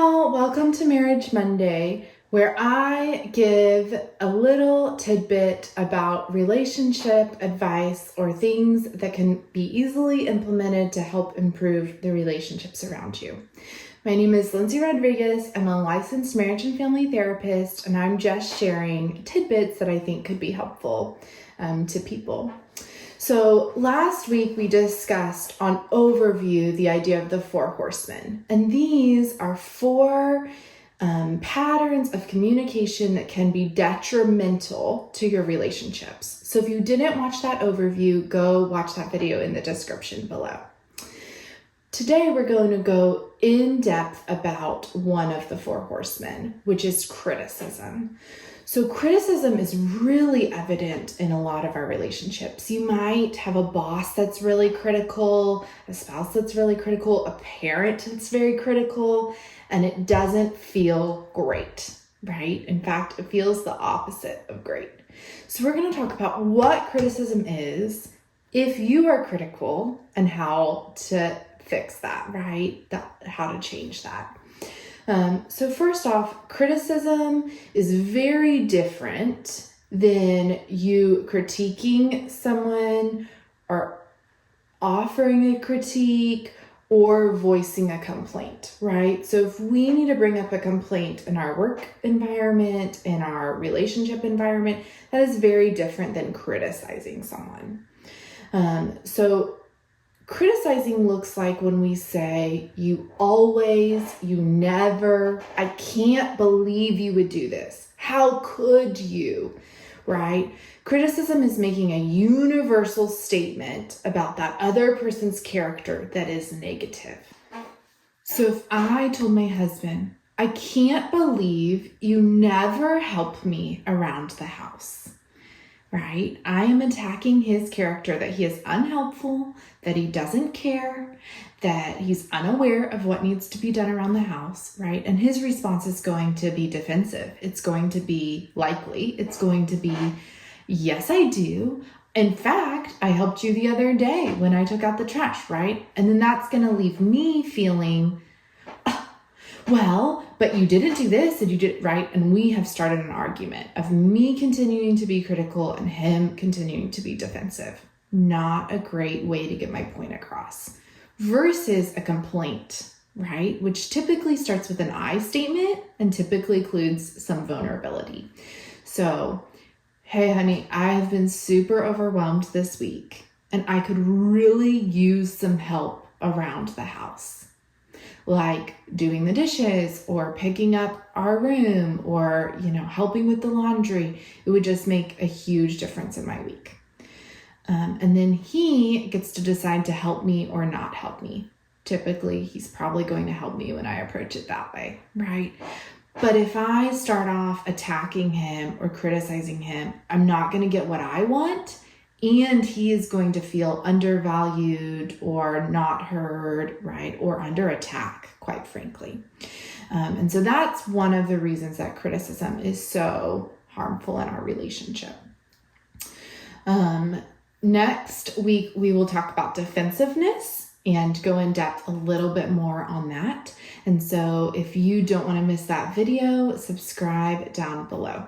y'all, welcome to Marriage Monday, where I give a little tidbit about relationship advice or things that can be easily implemented to help improve the relationships around you. My name is Lindsay Rodriguez. I'm a licensed marriage and family therapist, and I'm just sharing tidbits that I think could be helpful to people. So last week we discussed on overview the idea of the four horsemen, and these are four patterns of communication that can be detrimental to your relationships. So if you didn't watch that overview, go watch that video in the description below. Today we're going to go in depth about one of the four horsemen, which is criticism. So criticism is really evident in a lot of our relationships. You might have a boss that's really critical, a spouse that's really critical, a parent that's very critical, and it doesn't feel great, right? In fact, it feels the opposite of great. So we're going to talk about what criticism is, if you are critical, and how to fix that, right? How to change that. So first off, criticism is very different than you critiquing someone or offering a critique or voicing a complaint, right? So if we need to bring up a complaint in our work environment, in our relationship environment, that is very different than criticizing someone. So criticizing looks like when we say, you always, you never, I can't believe you would do this. How could you, right? Criticism is making a universal statement about that other person's character that is negative. So if I told my husband, I can't believe you never help me around the house, right? I am attacking his character, that he is unhelpful, that he doesn't care, that he's unaware of what needs to be done around the house, right? And his response is going to be defensive. It's going to be it's going to be, yes, I do. In fact, I helped you the other day when I took out the trash, right? And then that's going to leave me feeling, well, but you didn't do this and you did right. And we have started an argument of me continuing to be critical and him continuing to be defensive. Not a great way to get my point across. Versus a complaint, right? Which typically starts with an I statement and typically includes some vulnerability. So, hey, honey, I have been super overwhelmed this week and I could really use some help around the house, like doing the dishes or picking up our room or, helping with the laundry. It would just make a huge difference in my week. And then he gets to decide to help me or not help me. Typically, he's probably going to help me when I approach it that way, right? But if I start off attacking him or criticizing him, I'm not going to get what I want. And he is going to feel undervalued or not heard, right? Or under attack, quite frankly. And so that's one of the reasons that criticism is so harmful in our relationship. Next week, we will talk about defensiveness and go in depth a little bit more on that. And so if you don't want to miss that video, subscribe down below.